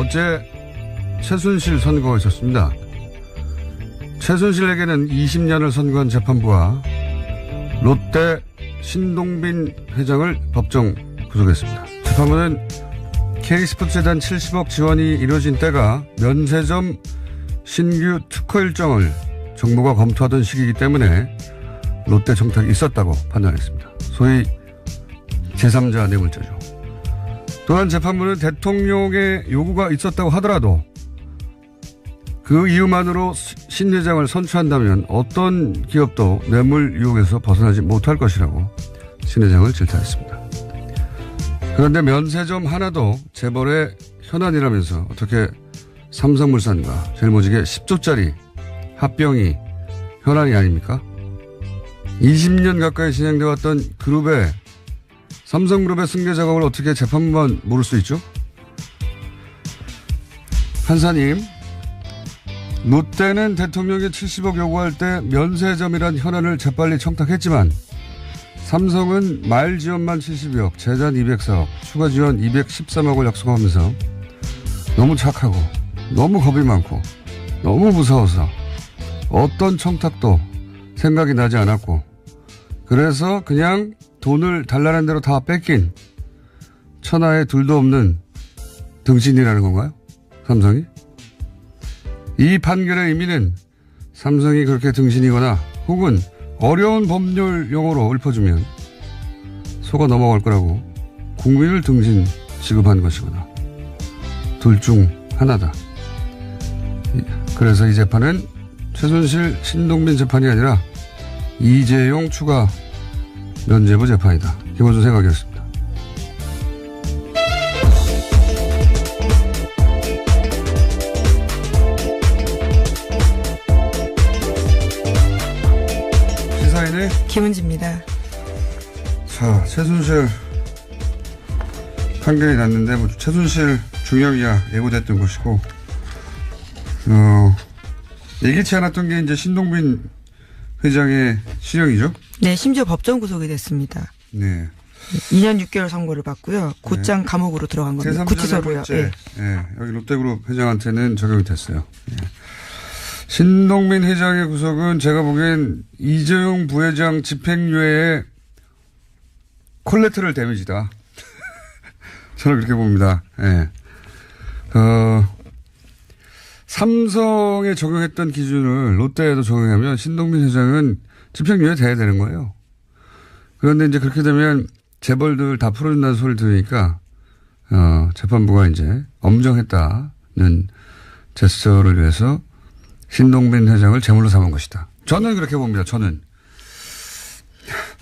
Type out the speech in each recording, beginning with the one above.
어제 최순실 선고가 있었습니다. 최순실에게는 20년을 선고한 재판부가 롯데 신동빈 회장을 법정 구속했습니다. 재판부는 K스포츠재단 70억 지원이 이루어진 때가 면세점 신규 특허 일정을 정부가 검토하던 시기이기 때문에 롯데 청탁이 있었다고 판단했습니다. 소위 제3자 뇌물죄죠. 또한 재판부는 대통령의 요구가 있었다고 하더라도 그 이유만으로 신 회장을 선출한다면 어떤 기업도 뇌물 유혹에서 벗어나지 못할 것이라고 신 회장을 질타했습니다. 그런데 면세점 하나도 재벌의 현안이라면서 어떻게 삼성물산과 제일모직의 10조짜리 합병이 현안이 아닙니까? 20년 가까이 진행되어 왔던 그룹의 삼성그룹의 승계 작업을 어떻게 재판부만 모를 수 있죠? 판사님, 롯데는 대통령이 70억 요구할 때 면세점이란 현안을 재빨리 청탁했지만 삼성은 말 지원만 72억, 재단 204억, 추가 지원 213억을 약속하면서 너무 착하고 너무 겁이 많고 너무 무서워서 어떤 청탁도 생각이 나지 않았고 그래서 그냥 돈을 달라는 대로 다 뺏긴 천하에 둘도 없는 등신이라는 건가요? 삼성이? 이 판결의 의미는 삼성이 그렇게 등신이거나 혹은 어려운 법률 용어로 읊어주면 속아 넘어갈 거라고 국민을 등신 취급한 것이거나 둘 중 하나다. 그래서 이 재판은 최순실 신동빈 재판이 아니라 이재용 추가 면죄부 재판이다. 김원준 생각이었습니다. 시사인의 김은지입니다. 자, 최순실 판결이 났는데 뭐 최순실 중형이야 예고됐던 것이고 예기치 않았던 게 이제 신동빈 회장의 실형이죠? 네, 심지어 법정 구속이 됐습니다. 네. 2년 6개월 선고를 받고요. 곧장 네. 감옥으로 들어간 겁니다. 구치소로요. 네. 네. 여기 롯데그룹 회장한테는 적용이 됐어요. 네. 신동빈 회장의 구속은 제가 보기엔 이재용 부회장 집행유예의 콜레테럴 데미지다. 저는 그렇게 봅니다. 네. 삼성에 적용했던 기준을 롯데에도 적용하면 신동빈 회장은 집행유예 돼야 되는 거예요. 그런데 이제 그렇게 되면 재벌들 다 풀어준다는 소리를 들으니까, 재판부가 이제 엄정했다는 제스처를 위해서 신동빈 회장을 제물로 삼은 것이다. 저는 그렇게 봅니다. 저는.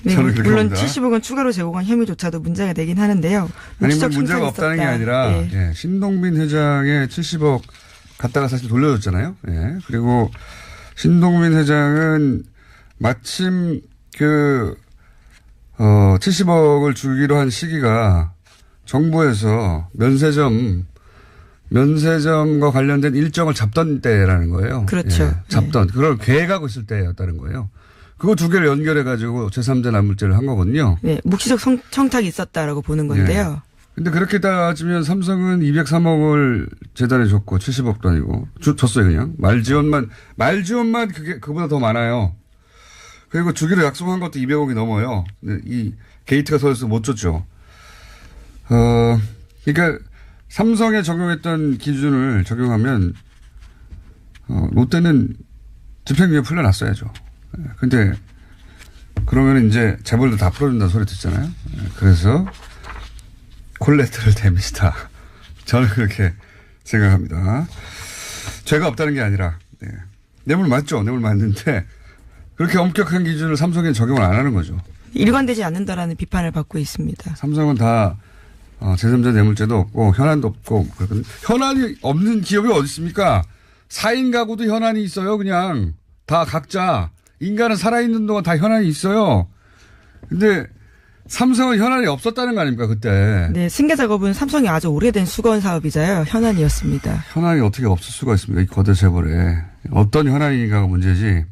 네, 저는 그렇게 물론 봅니다. 70억은 추가로 제공한 혐의조차도 문제가 되긴 하는데요. 아니, 뭐 문제가 없다는 게 아니라, 예. 예, 신동빈 회장의 70억 갖다가 사실 돌려줬잖아요. 예. 그리고 신동빈 회장은 마침 70억을 주기로 한 시기가 정부에서 면세점과 관련된 일정을 잡던 때라는 거예요. 그렇죠. 예, 잡던. 그걸 계획하고 있을 때였다는 거예요. 그거 두 개를 연결해가지고 제3자 납물죄를 한 거거든요. 네, 묵시적 청탁이 있었다라고 보는 건데요. 근데 그렇게 따지면 삼성은 203억을 재단에 줬고 70억도 아니고 줬어요 그냥. 말지원만 그보다 더 많아요. 그리고 주기로 약속한 것도 200억이 넘어요. 이 게이트가 터져서 못 줬죠. 그러니까 삼성에 적용했던 기준을 적용하면 롯데는 집행유예 풀려났어야죠. 근데 그러면 이제 재벌도 다 풀어준다는 소리 듣잖아요. 그래서 콜레테럴 데미지다. 저는 그렇게 생각합니다. 죄가 없다는 게 아니라 뇌물 맞죠. 뇌물 맞는데 그렇게 엄격한 기준을 삼성에 적용을 안 하는 거죠. 일관되지 않는다라는 비판을 받고 있습니다. 삼성은 다 제3자 뇌물죄도 없고 현안도 없고 그렇거든요. 현안이 없는 기업이 어디 있습니까? 4인 가구도 현안이 있어요. 그냥 다 각자. 인간은 살아있는 동안 다 현안이 있어요. 근데 삼성은 현안이 없었다는 거 아닙니까 그때. 네, 승계 작업은 삼성이 아주 오래된 수건 사업이자요. 현안이었습니다. 현안이 어떻게 없을 수가 있습니까? 이 거대 재벌에. 어떤 현안인가가 문제지.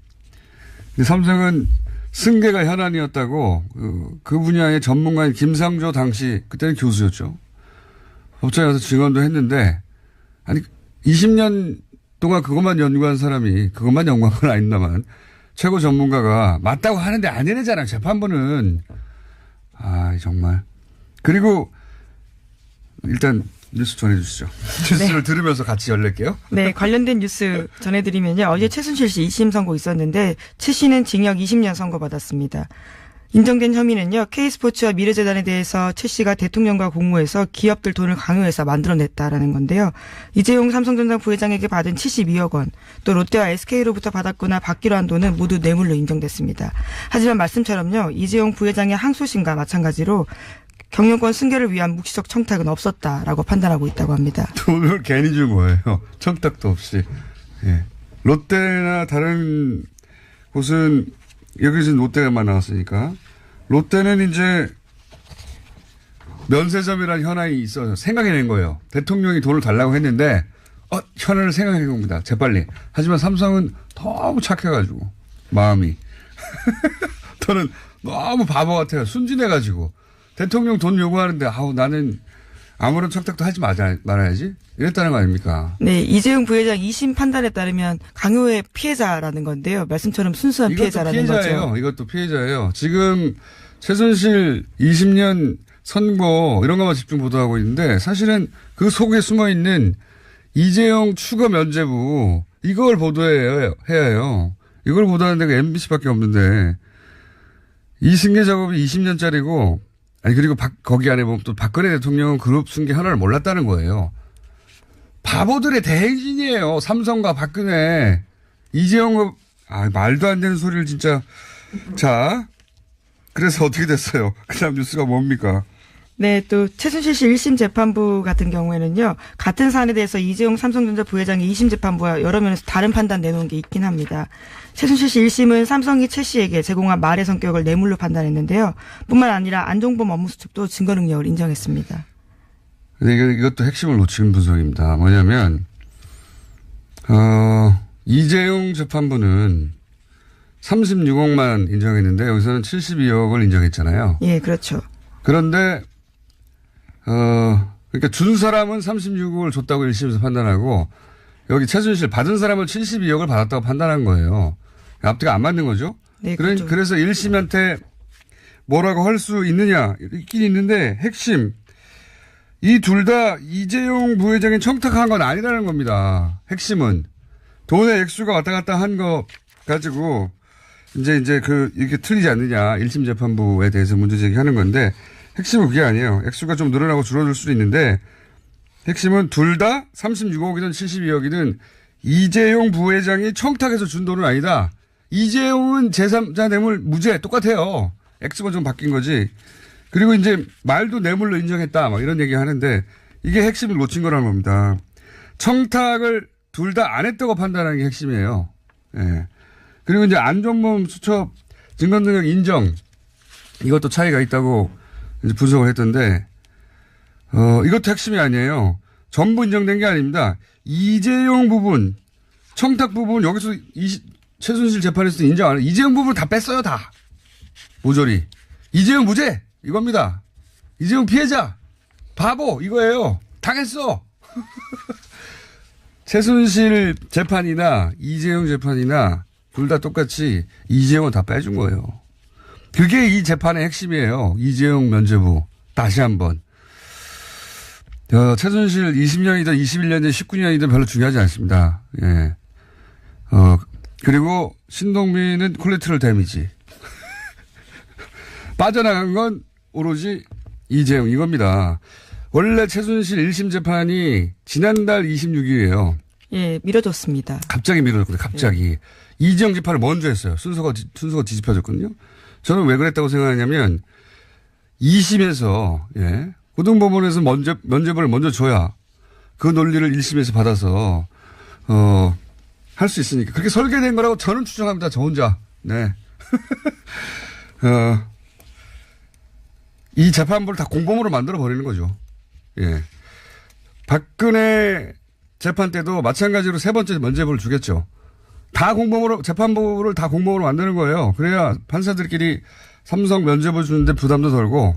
근데 삼성은 승계가 현안이었다고 그 분야의 전문가인 김상조 당시 그때는 교수였죠. 법정에 가서 증언도 했는데 아니, 20년 동안 그것만 연구한 사람이, 그것만 연구한 건 아닙니다만, 최고 전문가가 맞다고 하는데 아니래잖아요, 재판부는. 아, 정말. 그리고, 일단, 뉴스 전해주시죠. 뉴스를 들으면서 같이 열릴게요. 네, 관련된 뉴스 전해드리면요. 어제 최순실 씨 2심 선고 있었는데 최 씨는 징역 20년 선고받았습니다. 인정된 혐의는요. K스포츠와 미래재단에 대해서 최 씨가 대통령과 공모해서 기업들 돈을 강요해서 만들어냈다라는 건데요. 이재용 삼성전자 부회장에게 받은 72억 원, 또 롯데와 SK로부터 받았거나 받기로 한 돈은 모두 뇌물로 인정됐습니다. 하지만 말씀처럼요. 이재용 부회장의 항소심과 마찬가지로 경영권 승계를 위한 묵시적 청탁은 없었다라고 판단하고 있다고 합니다. 돈을 괜히 준 거예요. 청탁도 없이. 예. 롯데나 다른 곳은 여기서 롯데만 나왔으니까 롯데는 이제 면세점이라는 현안이 있어서 생각해낸 거예요. 대통령이 돈을 달라고 했는데 현안을 생각해 봅니다. 재빨리. 하지만 삼성은 너무 착해가지고 마음이 저는 너무 바보 같아요. 순진해가지고 대통령 돈 요구하는데 나는 아무런 청탁도 하지 말아야지 이랬다는 거 아닙니까? 네, 이재용 부회장 2심 판단에 따르면 강요의 피해자라는 건데요. 말씀처럼 순수한 피해자라는 거죠. 이것도 피해자예요. 지금 최순실 20년 선고 이런 것만 집중 보도하고 있는데 사실은 그 속에 숨어있는 이재용 추가 면죄부 이걸 보도해야 해요. 이걸 보도하는 데가 MBC밖에 없는데 이 승계 작업이 20년짜리고 아니 그리고 거기 안에 보면 또 박근혜 대통령은 그룹 승계 현안을 몰랐다는 거예요. 바보들의 대행진이에요. 삼성과 박근혜. 이재용 말도 안 되는 소리를 진짜. 자, 그래서 어떻게 됐어요? 그다음 뉴스가 뭡니까? 네, 또 최순실 씨 1심 재판부 같은 경우에는요. 같은 사안에 대해서 이재용 삼성전자 부회장이 2심 재판부와 여러 면에서 다른 판단 내놓은 게 있긴 합니다. 최순실 씨 1심은 삼성이 최 씨에게 제공한 말의 성격을 뇌물로 판단했는데요. 뿐만 아니라 안종범 업무수첩도 증거 능력을 인정했습니다. 근데 이것도 핵심을 놓친 분석입니다. 뭐냐면 이재용 재판부는 36억만 인정했는데 여기서는 72억을 인정했잖아요. 예, 그렇죠. 그런데 그러니까 준 사람은 36억을 줬다고 1심에서 판단하고 여기 최순실 받은 사람은 72억을 받았다고 판단한 거예요. 앞뒤가 안 맞는 거죠. 네, 그렇죠. 그래서 1심한테 뭐라고 할 수 있느냐 있긴 있는데 핵심 이 둘 다 이재용 부회장이 청탁한 건 아니라는 겁니다. 핵심은 돈의 액수가 왔다 갔다 한 거 가지고 이제 이게 틀리지 않느냐 1심 재판부에 대해서 문제 제기하는 건데 핵심은 그게 아니에요. 액수가 좀 늘어나고 줄어들 수도 있는데 핵심은 둘 다 36억이든 72억이든 이재용 부회장이 청탁해서 준 돈은 아니다. 이재용은 제3자 뇌물 무죄 똑같아요. 액수가 좀 바뀐 거지. 그리고 이제 말도 뇌물로 인정했다 막 이런 얘기 하는데 이게 핵심을 놓친 거라는 겁니다. 청탁을 둘 다 안 했다고 판단하는 게 핵심이에요. 예. 그리고 이제 안종범 수첩 증거 능력 인정 이것도 차이가 있다고 이제 분석을 했던데 이것도 핵심이 아니에요. 전부 인정된 게 아닙니다. 이재용 부분 청탁 부분 여기서 최순실 재판에서도 인정 안 해요. 이재용 부분 다 뺐어요 다. 모조리. 이재용 무죄 이겁니다. 이재용 피해자 바보 이거예요. 당했어. 최순실 재판이나 이재용 재판이나 둘 다 똑같이 이재용은 다 빼준 거예요. 그게 이 재판의 핵심이에요. 이재용 면죄부. 다시 한번. 최순실 20년이든 21년이든 19년이든 별로 중요하지 않습니다. 예. 그리고 신동빈은 콜레트럴 데미지. 빠져나간 건 오로지 이재용 이겁니다. 원래 최순실 1심 재판이 지난달 26일이에요. 예, 미뤄졌습니다. 갑자기 미뤄졌거든요. 갑자기. 예. 이재용 재판을 먼저 했어요. 순서가 뒤집혀졌거든요. 저는 왜 그랬다고 생각하냐면 2심에서 예, 고등법원에서 면죄부를 먼저 줘야 그 논리를 1심에서 받아서 할 수 있으니까 그렇게 설계된 거라고 저는 추정합니다. 저 혼자. 네. 이 재판부를 다 공범으로 만들어 버리는 거죠. 예. 박근혜 재판 때도 마찬가지로 세 번째 면죄부를 주겠죠. 다 공범으로, 재판부를 다 공범으로 만드는 거예요. 그래야 판사들끼리 삼성 면죄부 주는데 부담도 덜고,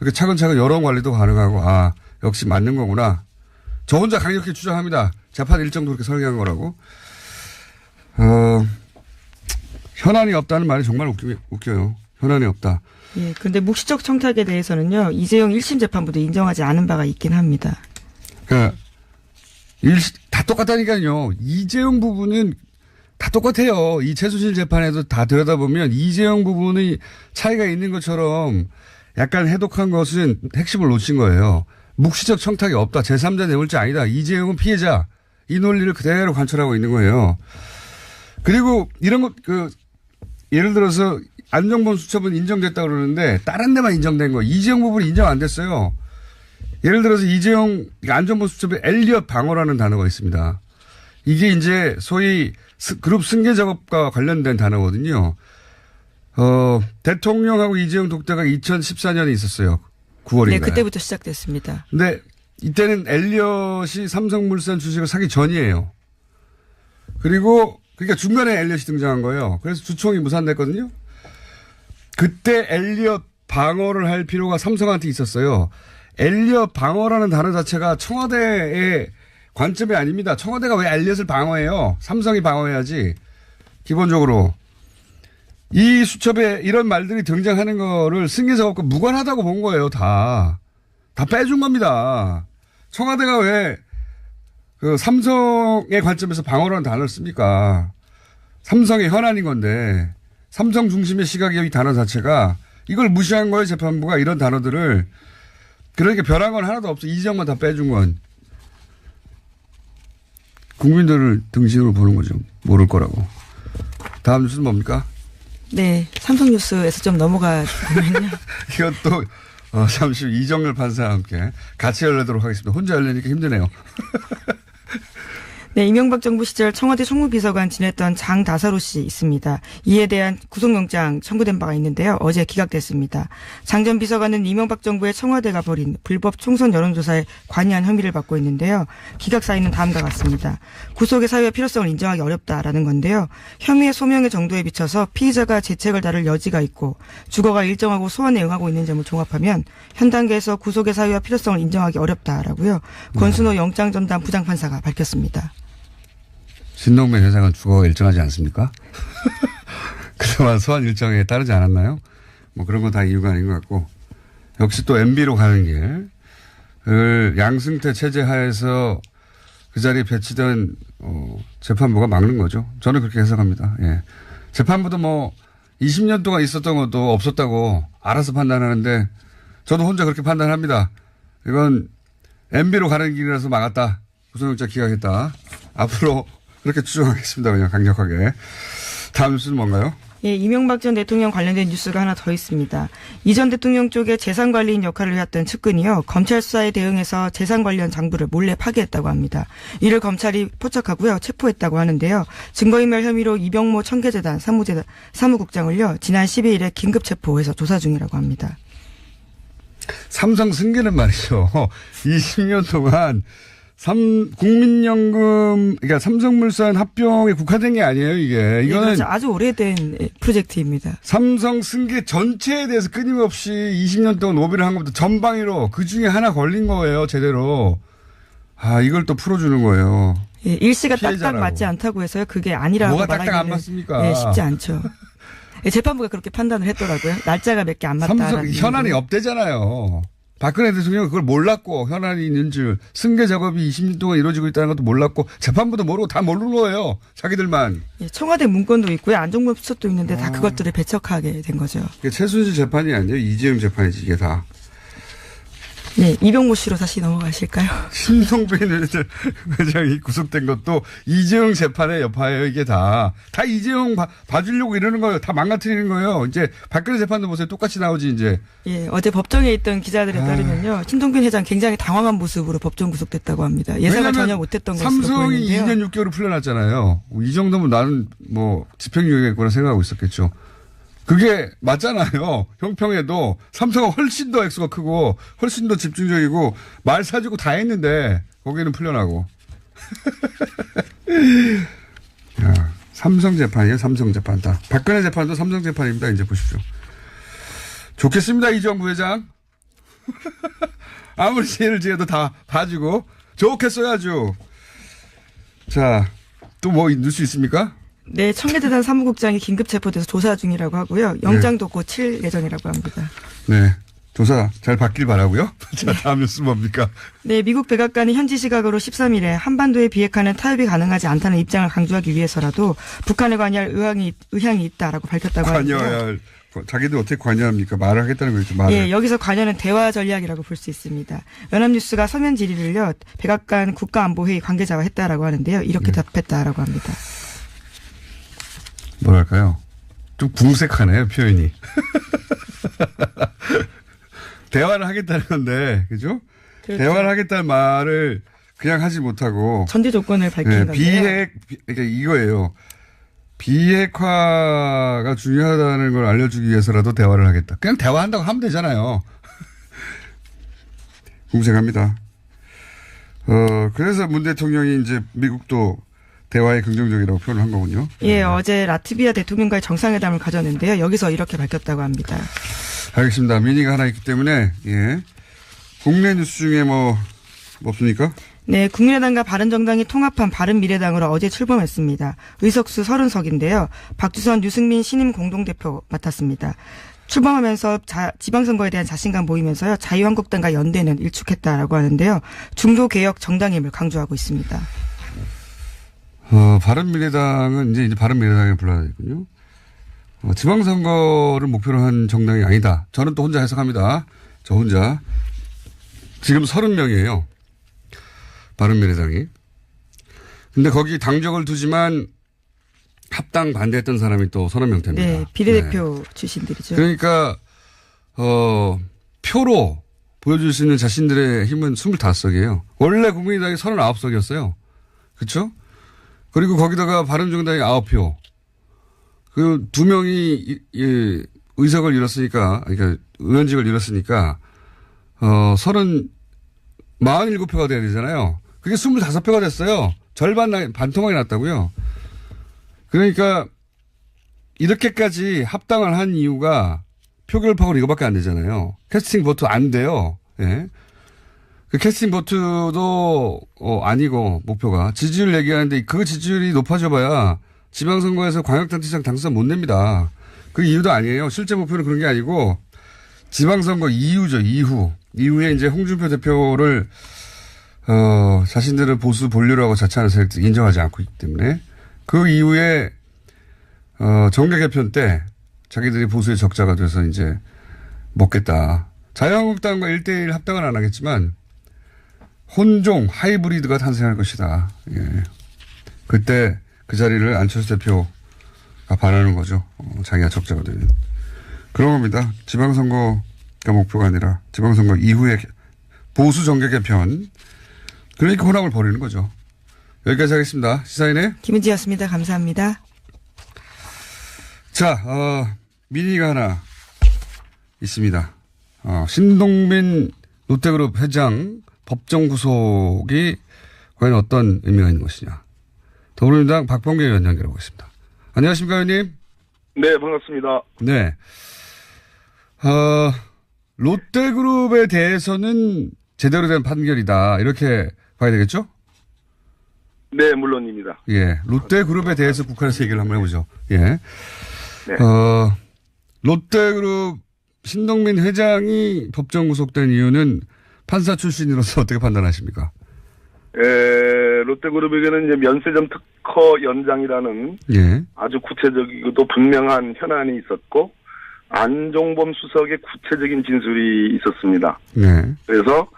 이렇게 차근차근 여론 관리도 가능하고, 역시 맞는 거구나. 저 혼자 강력히 주장합니다. 재판 일정도 그렇게 설계한 거라고. 현안이 없다는 말이 정말 웃겨요. 현안이 없다. 예, 그런데 묵시적 청탁에 대해서는요, 이재용 1심 재판부도 인정하지 않은 바가 있긴 합니다. 그러니까 다 똑같다니까요. 이재용 부분은 다 똑같아요. 이 최순실 재판에도 다 들여다보면 이재용 부분이 차이가 있는 것처럼 약간 해독한 것은 핵심을 놓친 거예요. 묵시적 청탁이 없다. 제3자 뇌물죄 아니다. 이재용은 피해자. 이 논리를 그대로 관철하고 있는 거예요. 그리고 이런 것, 예를 들어서 안정범 수첩은 인정됐다고 그러는데 다른 데만 인정된 거. 이재용 부분이 인정 안 됐어요. 예를 들어서 이재용 안정범 수첩에 엘리엇 방어라는 단어가 있습니다. 이게 이제 소위 그룹 승계 작업과 관련된 단어거든요. 대통령하고 이재용 독대가 2014년에 있었어요. 9월인가요? 네, 그때부터 시작됐습니다. 근데 이때는 엘리엇이 삼성물산 주식을 사기 전이에요. 그러니까 중간에 엘리엇이 등장한 거예요. 그래서 주총이 무산됐거든요. 그때 엘리엇 방어를 할 필요가 삼성한테 있었어요. 엘리엇 방어라는 단어 자체가 청와대의 관점이 아닙니다. 청와대가 왜 엘리엇을 방어해요? 삼성이 방어해야지. 기본적으로. 이 수첩에 이런 말들이 등장하는 거를 승계 작업과 무관하다고 본 거예요. 다 빼준 겁니다. 청와대가 왜 삼성의 관점에서 방어라는 단어를 씁니까? 삼성의 현안인 건데 삼성 중심의 시각의 이 단어 자체가 이걸 무시한 거예요. 재판부가 이런 단어들을. 그러니까 변한 건 하나도 없어. 이정만 다 빼준 건. 국민들을 등신으로 보는 거죠. 모를 거라고. 다음 뉴스는 뭡니까? 네, 삼성뉴스에서 좀 넘어가 보면요. 이것도 잠시 후 이정열 판사와 함께 같이 열려도록 하겠습니다. 혼자 열리니까 힘드네요. 네, 이명박 정부 시절 청와대 총무비서관 지냈던 장다사로 씨 있습니다. 이에 대한 구속영장 청구된 바가 있는데요. 어제 기각됐습니다. 장 전 비서관은 이명박 정부의 청와대가 벌인 불법 총선 여론조사에 관여한 혐의를 받고 있는데요. 기각 사유는 다음과 같습니다. 구속의 사유와 필요성을 인정하기 어렵다라는 건데요. 혐의의 소명의 정도에 비춰서 피의자가 재책을 다룰 여지가 있고 주거가 일정하고 소환에 응하고 있는 점을 종합하면 현 단계에서 구속의 사유와 필요성을 인정하기 어렵다라고요. 권순호 영장전담 부장판사가 밝혔습니다. 신동빈 회장은 주거가 일정하지 않습니까? 그동안 소환 일정에 따르지 않았나요? 뭐 그런 건 다 이유가 아닌 것 같고. 역시 또 MB로 가는 길을 양승태 체제 하에서 그 자리에 배치된 재판부가 막는 거죠. 저는 그렇게 해석합니다. 예. 재판부도 뭐 20년 동안 있었던 것도 없었다고 알아서 판단하는데 저도 혼자 그렇게 판단합니다. 이건 MB로 가는 길이라서 막았다. 구속영장 기각했다. 앞으로 그렇게 추정하겠습니다. 그냥 강력하게. 다음 뉴스는 뭔가요? 예, 이명박 전 대통령 관련된 뉴스가 하나 더 있습니다. 이 전 대통령 쪽에 재산관리인 역할을 해왔던 측근이요. 검찰 수사에 대응해서 재산 관련 장부를 몰래 파기했다고 합니다. 이를 검찰이 포착하고요. 체포했다고 하는데요. 증거인멸 혐의로 이병모 청계재단 사무국장을요. 지난 12일에 긴급 체포해서 조사 중이라고 합니다. 삼성 승계는 말이죠. 20년 동안 국민연금, 그러니까 삼성물산 합병에 국한된 게 아니에요, 이게. 이거는. 그렇죠. 아주 오래된 프로젝트입니다. 삼성 승계 전체에 대해서 끊임없이 20년 동안 로비를 한 것부터 전방위로 그 중에 하나 걸린 거예요, 제대로. 이걸 또 풀어주는 거예요. 예, 일시가 피해자라고. 딱딱 맞지 않다고 해서요. 그게 아니라고 뭐가 말하기는 딱딱 안 맞습니까? 예, 쉽지 않죠. 예, 재판부가 그렇게 판단을 했더라고요. 날짜가 몇 개 안 맞다라는. 삼성 현안이 없대잖아요. 박근혜 대통령은 그걸 몰랐고 현안이 있는 줄 승계 작업이 20년 동안 이루어지고 있다는 것도 몰랐고 재판부도 모르고 다 모르는 거예요. 자기들만. 예, 청와대 문건도 있고요. 안정범 수첩도 있는데 다 그것들을 배척하게 된 거죠. 이게 최순실 재판이 아니에요. 이재용 재판이지 이게 다. 네, 이병모 씨로 다시 넘어가실까요? 신동빈 회장이 구속된 것도 이재용 재판의 여파예요. 이게 다 이재용 봐주려고 이러는 거예요. 다 망가뜨리는 거예요. 이제 박근혜 재판도 보세요. 똑같이 나오지 이제. 예, 어제 법정에 있던 기자들에 따르면요. 신동빈 회장 굉장히 당황한 모습으로 법정 구속됐다고 합니다. 예상을 전혀 못했던 것으로 삼성이 보이는데요. 2년 6개월을 풀려났잖아요. 이 정도면 나는 뭐 집행유예겠구나 생각하고 있었겠죠. 그게 맞잖아요. 형평에도 삼성은 훨씬 더 액수가 크고 훨씬 더 집중적이고 말 사주고 다 했는데 거기는 풀려나고. 야, 삼성 재판이에요. 삼성 재판 다. 박근혜 재판도 삼성 재판입니다. 이제 보십시오. 좋겠습니다. 이정부 회장. 아무리 죄를 지어도 다 봐주고 좋게 써야죠. 자, 또 뭐 넣을 수 있습니까? 네, 청계재단 사무국장이 긴급 체포돼서 조사 중이라고 하고요. 영장도 곧 칠 예정이라고 합니다. 네. 조사 잘 받길 바라고요. 자, 다음 뉴스 뭡니까? 네, 미국 백악관이 현지 시각으로 13일에 한반도에 비핵화는 타협이 가능하지 않다는 입장을 강조하기 위해서라도 북한에 관여할 의향이 있다라고 밝혔다고 하는데요. 관여할. 자기들 어떻게 관여합니까? 말을 하겠다는 거죠. 말을. 예, 여기서 관여는 대화 전략이라고 볼 수 있습니다. 연합뉴스가 서면 질의를요. 백악관 국가안보회의 관계자와 했다라고 하는데요. 이렇게 답했다라고 합니다. 뭐랄까요? 좀 궁색하네요, 표현이. 대화를 하겠다는 건데, 그죠? 그렇죠. 대화를 하겠다는 말을 그냥 하지 못하고. 전제 조건을 밝힌 건데요. 그러니까 이거예요. 비핵화가 중요하다는 걸 알려주기 위해서라도 대화를 하겠다. 그냥 대화한다고 하면 되잖아요. 궁색합니다. 그래서 문 대통령이 이제 미국도 대화에 긍정적이라고 표현을 한 거군요. 예, 어제 라트비아 대통령과의 정상회담을 가졌는데요. 여기서 이렇게 밝혔다고 합니다. 알겠습니다. 미니가 하나 있기 때문에, 예. 국내 뉴스 중에 뭐 없습니까? 네, 국민의당과 바른정당이 통합한 바른미래당으로 어제 출범했습니다. 의석수 30석인데요. 박주선, 유승민 신임 공동대표 맡았습니다. 출범하면서 지방선거에 대한 자신감 보이면서요. 자유한국당과 연대는 일축했다라고 하는데요. 중도개혁 정당임을 강조하고 있습니다. 바른미래당은 이제 바른미래당에 불러야 되겠군요. 지방선거를 목표로 한 정당이 아니다. 저는 또 혼자 해석합니다. 저 혼자. 지금 30명이에요. 바른미래당이. 근데 거기 당적을 두지만 합당 반대했던 사람이 또 30명대입니다. 네, 비례대표 출신들이죠. 그러니까 표로 보여줄 수 있는 자신들의 힘은 25석이에요. 원래 국민의당이 39석이었어요. 그렇죠? 그리고 거기다가 바른정당이 9표. 그 2명이 의석을 잃었으니까, 그러니까 의원직을 잃었으니까 47표가 돼야 되잖아요. 그게 25표가 됐어요. 절반 반토막이 났다고요. 그러니까 이렇게까지 합당을 한 이유가 표결파고 이거밖에 안 되잖아요. 캐스팅 보트 안 돼요. 예. 그 캐스팅 보트도 아니고 목표가 지지율 얘기하는데 그 지지율이 높아져봐야 지방선거에서 광역단체장 당선 못 냅니다. 그 이유도 아니에요. 실제 목표는 그런 게 아니고 지방선거 이후죠. 이후에 이제 홍준표 대표를 자신들은 보수 본류라고 자처하는 세력들이 인정하지 않고 있기 때문에 그 이후에 정계 개편 때 자기들이 보수의 적자가 돼서 이제 먹겠다. 자유한국당과 1대1 합당은 안 하겠지만 혼종 하이브리드가 탄생할 것이다. 예. 그때 그 자리를 안철수 대표가 바라는 거죠. 자기가 적자가 되면. 그런 겁니다. 지방선거가 목표가 아니라 지방선거 이후에 보수 정계 개편. 그러니까 혼합을 벌이는 거죠. 여기까지 하겠습니다. 시사인의 김은지였습니다. 감사합니다. 자, 미니가 하나 있습니다. 신동빈 롯데그룹 회장 법정 구속이 과연 어떤 의미가 있는 것이냐. 더불어민주당 박범계 의원 연결하고 있습니다. 안녕하십니까, 의원님? 네, 반갑습니다. 네. 롯데그룹에 대해서는 제대로 된 판결이다. 이렇게 봐야 되겠죠? 네, 물론입니다. 예. 롯데그룹에 대해서 국회에서 얘기를 한번 해보죠. 예. 네. 롯데그룹 신동빈 회장이 법정 구속된 이유는 판사 출신으로서 어떻게 판단하십니까? 롯데그룹에게는 이제 면세점 특허 연장이라는 예. 아주 구체적이고도 분명한 현안이 있었고 안종범 수석의 구체적인 진술이 있었습니다. 네. 그래서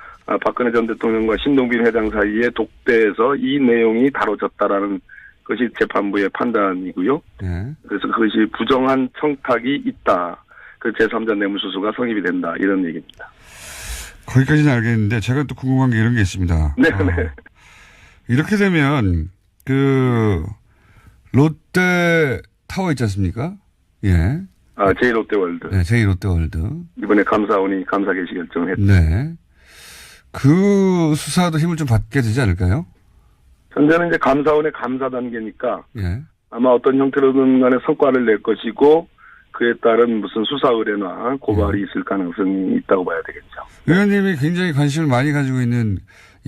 박근혜 전 대통령과 신동빈 회장 사이에 독대에서 이 내용이 다뤄졌다라는 것이 재판부의 판단이고요. 네. 그래서 그것이 부정한 청탁이 있다. 그 제3자 뇌물수수가 성립이 된다. 이런 얘기입니다. 거기까지는 알겠는데 제가 또 궁금한 게 이런 게 있습니다. 네. 이렇게 되면 롯데 타워 있지 않습니까? 예. 제1롯데월드. 네, 제2롯데월드. 이번에 감사원이 감사 개시 결정을 했죠. 네. 그 수사도 힘을 좀 받게 되지 않을까요? 현재는 이제 감사원의 감사 단계니까 예. 아마 어떤 형태로든 간에 성과를 낼 것이고 그에 따른 무슨 수사 의뢰나 고발이 있을 가능성이 있다고 봐야 되겠죠. 의원님이 굉장히 관심을 많이 가지고 있는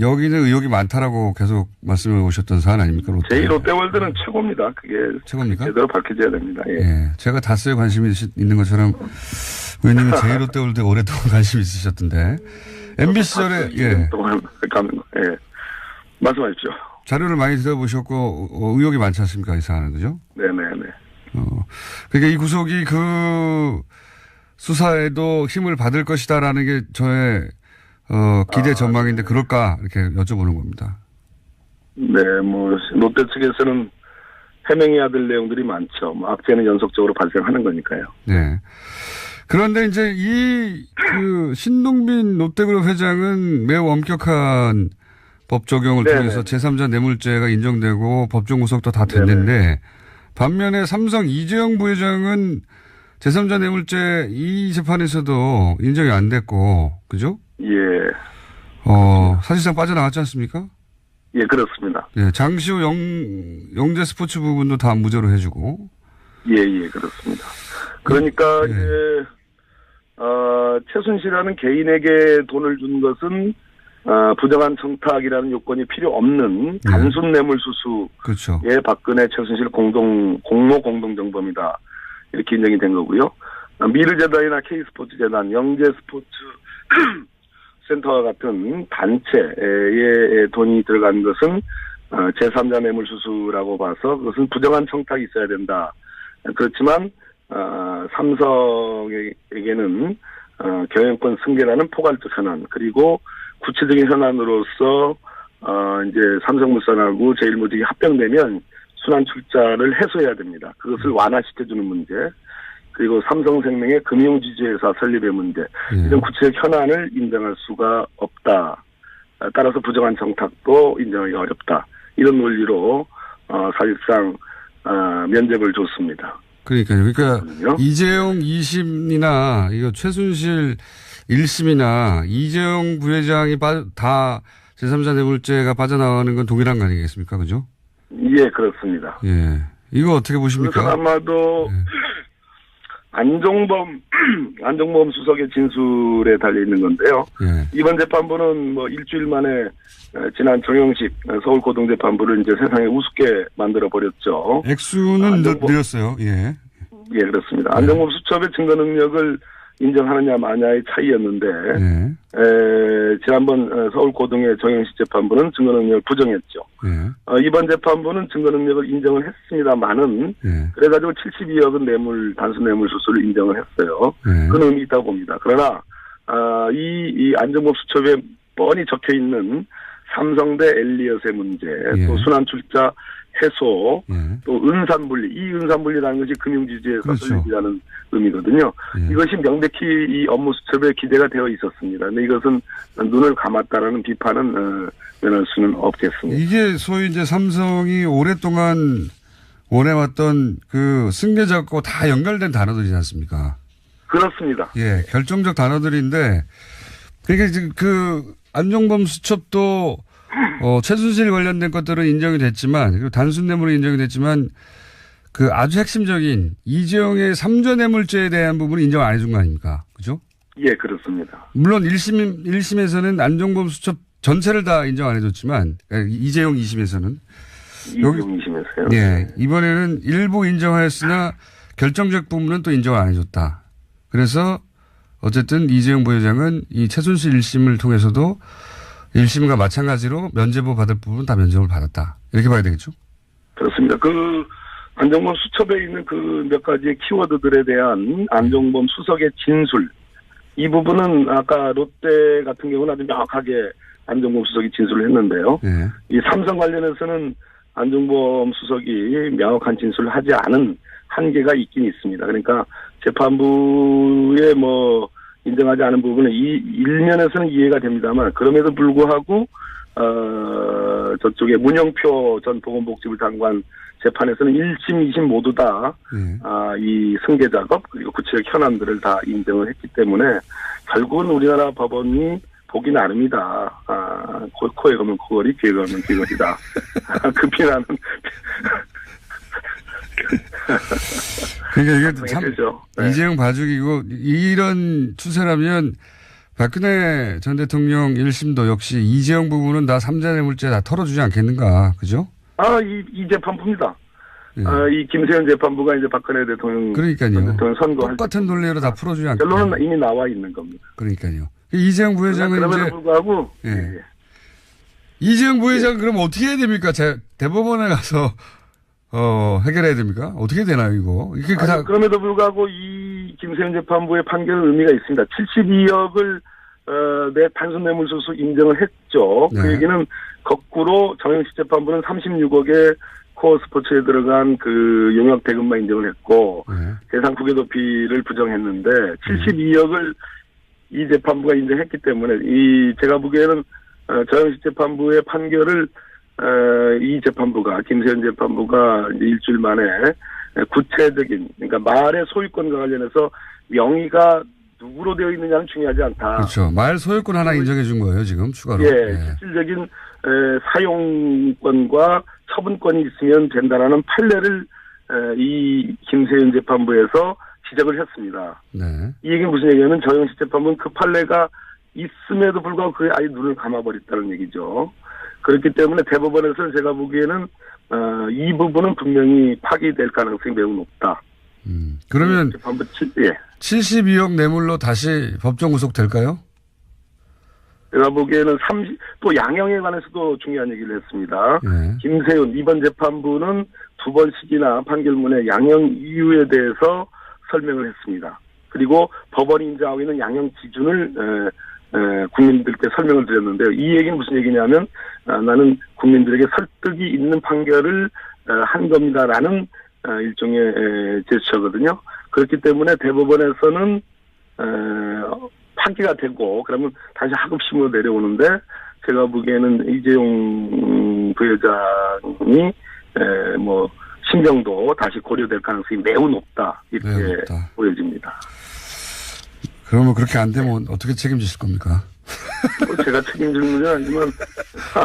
여기는 의혹이 많다라고 계속 말씀해 오셨던 사안 아닙니까? 제1롯데월드는 최고입니다. 그게 최고입니까? 제대로 밝혀져야 됩니다. 예. 예. 제가 다스에 관심이 있는 것처럼 의원님은 제1롯데월드에 오랫동안 관심이 있으셨던데. MB 시절에 예. 예. 말씀하십시오. 자료를 많이 들어보셨고 의혹이 많지 않습니까? 이 사안은 그죠? 네네네. 그러니까 이 구속이 그 수사에도 힘을 받을 것이다라는 게 저의 기대 전망인데 그럴까 이렇게 여쭤보는 겁니다. 네, 뭐 롯데 측에서는 해명해야 될 내용들이 많죠. 뭐 악재는 연속적으로 발생하는 거니까요. 네. 그런데 이제 그 신동빈 롯데그룹 회장은 매우 엄격한 법 적용을 네네. 통해서 제3자 뇌물죄가 인정되고 법정 구속도 다 됐는데 네네. 반면에 삼성 이재용 부회장은 제3자 뇌물죄 이 재판에서도 인정이 안 됐고, 그죠? 예. 사실상 빠져나갔지 않습니까? 예, 그렇습니다. 예, 장시호 영재 스포츠 부분도 다 무죄로 해주고. 예, 그렇습니다. 그러니까, 예. 이제, 최순실이라는 개인에게 돈을 준 것은, 부정한 청탁이라는 요건이 필요 없는 단순 뇌물 수수의 그렇죠. 박근혜 최순실 공모 공동정범이다. 이렇게 인정이 된 거고요. 미르재단이나 K스포츠재단, 영재스포츠 센터와 같은 단체에 돈이 들어간 것은 제3자 뇌물 수수라고 봐서 그것은 부정한 청탁이 있어야 된다. 그렇지만 삼성에게는 경영권 승계라는 포괄적 현안 그리고 구체적인 현안으로서 이제 삼성물산하고 제일모직이 합병되면 순환 출자를 해소해야 됩니다. 그것을 완화시켜주는 문제 그리고 삼성생명의 금융지주회사 설립의 문제 이런 구체적 현안을 인정할 수가 없다. 따라서 부정한 청탁도 인정하기 어렵다. 이런 논리로 사실상 면죄부를 줬습니다. 그러니까요. 그러니까 이재용 2심이나 이거 최순실 1심이나 이재용 부회장이 다 제3자 뇌물죄가 빠져나가는 건 동일한 거 아니겠습니까? 그죠? 예, 그렇습니다. 예. 이거 어떻게 보십니까? 그래서 아마도 안종범 수석의 진술에 달려 있는 건데요. 예. 이번 재판부는 뭐 일주일 만에 지난 정영식 서울고등재판부를 이제 세상에 우습게 만들어 버렸죠. 액수는 늘었어요. 예. 예, 그렇습니다. 안종범 수첩의 증거 능력을 인정하느냐 마냐의 차이였는데 지난번 서울고등의 정영식 재판부는 증거 능력을 부정했죠. 이번 재판부는 증거 능력을 인정을 했습니다만은 그래가지고 72억은 단순 뇌물 수수를 인정을 했어요. 그런 의미 있다고 봅니다. 그러나 이 안종범 수첩에 뻔히 적혀 있는 삼성 대 엘리엇의 문제, 또 순환 출자 해소, 또 은산분리, 이 은산분리라는 것이 금융지주회사 그렇죠. 설립이라는 의미거든요. 이것이 명백히 이 업무 수첩에 기대가 되어 있었습니다. 근데 이것은 눈을 감았다라는 비판은 면할 수는 없겠습니다. 이게 소위 이제 삼성이 오랫동안 원해왔던 그 승계자하고 다 연결된 단어들이지 않습니까? 그렇습니다. 예, 결정적 단어들인데, 그러니까 지금 그 안종범 수첩도 최순실 관련된 것들은 인정이 됐지만, 그리고 단순 뇌물이 인정이 됐지만, 그 아주 핵심적인 이재용의 3조 뇌물죄에 대한 부분은 인정 안 해준 거 아닙니까? 그죠? 예, 그렇습니다. 물론 1심에서는 안종범 수첩 전체를 다 인정 안 해줬지만, 그러니까 이재용 2심에서는. 이재용 2심에서요? 예. 이번에는 일부 인정하였으나 결정적 부분은 또 인정을 안 해줬다. 그래서 어쨌든 이재용 부회장은 이 최순실 1심을 통해서도 1심과 마찬가지로 면죄부 받을 부분은 다 면죄부를 받았다. 이렇게 봐야 되겠죠? 그렇습니다. 안종범 수첩에 있는 그 몇 가지의 키워드들에 대한 안종범 수석의 진술. 이 부분은 아까 롯데 같은 경우는 아주 명확하게 안종범 수석이 진술을 했는데요. 이 삼성 관련해서는 안종범 수석이 명확한 진술을 하지 않은 한계가 있긴 있습니다. 그러니까 재판부에 인정하지 않은 부분은 이 일면에서는 이해가 됩니다만 그럼에도 불구하고 저쪽에 문영표 전 보건복지부 장관 재판에서는 1심, 2심 모두 다 이 승계 작업 그리고 구체적 현안들을 다 인정을 했기 때문에 결국은 우리나라 법원이 보기 나름이다. 코에 가면 코걸이, 귀에 가면 귀걸이다. 그 비난은 그러니까 이게 참 되죠. 네. 이재용 봐주기고 이런 추세라면 박근혜 전 대통령 1심도 역시 이재용 부분은 다 삼자뇌물죄 다 털어주지 않겠는가. 그죠? 이 재판부입니다. 예. 이 김세현 재판부가 이제 박근혜 대통령. 그러니까요. 대통령 선거할 똑같은 논리로 다 풀어주지 않겠나. 결론은 이미 나와 있는 겁니다. 그러니까요. 이재용 부회장은 그럼에도 이제. 불구하고. 예. 예. 이재용 부회장은 그럼 어떻게 해야 됩니까? 대법원에 가서, 해결해야 됩니까? 어떻게 되나요, 이거? 이게 그럼에도 불구하고 이 김세현 재판부의 판결은 의미가 있습니다. 72억을 내 단순 뇌물수수 인정을 했죠. 네. 그 얘기는 거꾸로 정영식 재판부는 36억의 코어 스포츠에 들어간 그 용역 대금만 인정을 했고 네. 대상 국외 도피를 부정했는데 72억을 이 재판부가 인정했기 때문에 제가 보기에는 정영식 재판부의 판결을 이 재판부가 김세현 재판부가 이제 일주일 만에 구체적인 그러니까 말의 소유권과 관련해서 명의가 누구로 되어 있느냐는 중요하지 않다. 그렇죠. 말 소유권 하나 인정해 준 거예요, 지금 추가로. 예, 실질적인 사용권과 처분권이 있으면 된다라는 판례를 이 김세현 재판부에서 지적을 했습니다. 네. 이 얘기는 무슨 얘기냐면 정영식 재판부는 그 판례가 있음에도 불구하고 그에 아예 눈을 감아버렸다는 얘기죠. 그렇기 때문에 대법원에서는 제가 보기에는 이 부분은 분명히 파기될 가능성이 매우 높다. 그러면 재판부 72억 뇌물로 다시 법정 구속될까요? 제가 보기에는 또 양형에 관해서도 중요한 얘기를 했습니다. 네. 김세윤 이번 재판부는 2번씩이나 판결문의 양형 이유에 대해서 설명을 했습니다. 그리고 법원이 인정하고 있는 양형 기준을 국민들께 설명을 드렸는데요. 이 얘기는 무슨 얘기냐면 나는 국민들에게 설득이 있는 판결을 한 겁니다라는 일종의 제스처거든요. 그렇기 때문에 대법원에서는 판기가 되고 그러면 다시 하급심으로 내려오는데 제가 보기에는 이재용 부회장이 신경도 다시 고려될 가능성이 매우 높다 이렇게 매우 높다. 보여집니다. 그러면 그렇게 안 되면 어떻게 책임지실 겁니까? 제가 책임질 문제는 아니지만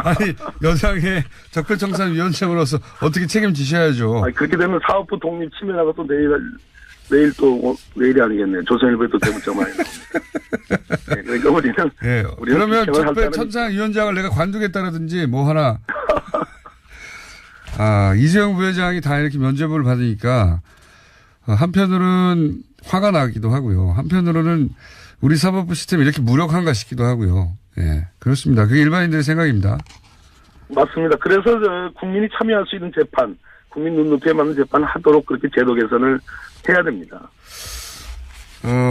아니 여당의 적폐청산위원장으로서 어떻게 책임지셔야죠. 그렇게 되면 사업부 독립 침해나가 또 내일 또 내일이 아니겠네요. 조선일보에 또 대문자 많이 나옵니다. 네, 그러니까 우리는 그러면 적폐청산위원장을 내가 관두겠다라든지 뭐 하나. 이재용 부회장이 다 이렇게 면죄부를 받으니까 한편으로는 화가 나기도 하고요. 한편으로는 우리 사법부 시스템이 이렇게 무력한가 싶기도 하고요. 예, 그렇습니다. 그게 일반인들의 생각입니다. 맞습니다. 그래서 국민이 참여할 수 있는 재판, 국민 눈높이에 맞는 재판을 하도록 그렇게 제도 개선을 해야 됩니다.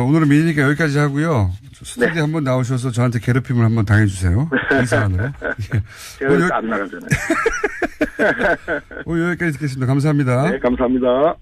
오늘은 미니니까 여기까지 하고요. 스튜디오에 한번 나오셔서 저한테 괴롭힘을 한번 당해주세요. 이 사안으로. 제가 안 나가잖아요. 오늘 여기까지 듣겠습니다. 감사합니다. 네, 감사합니다.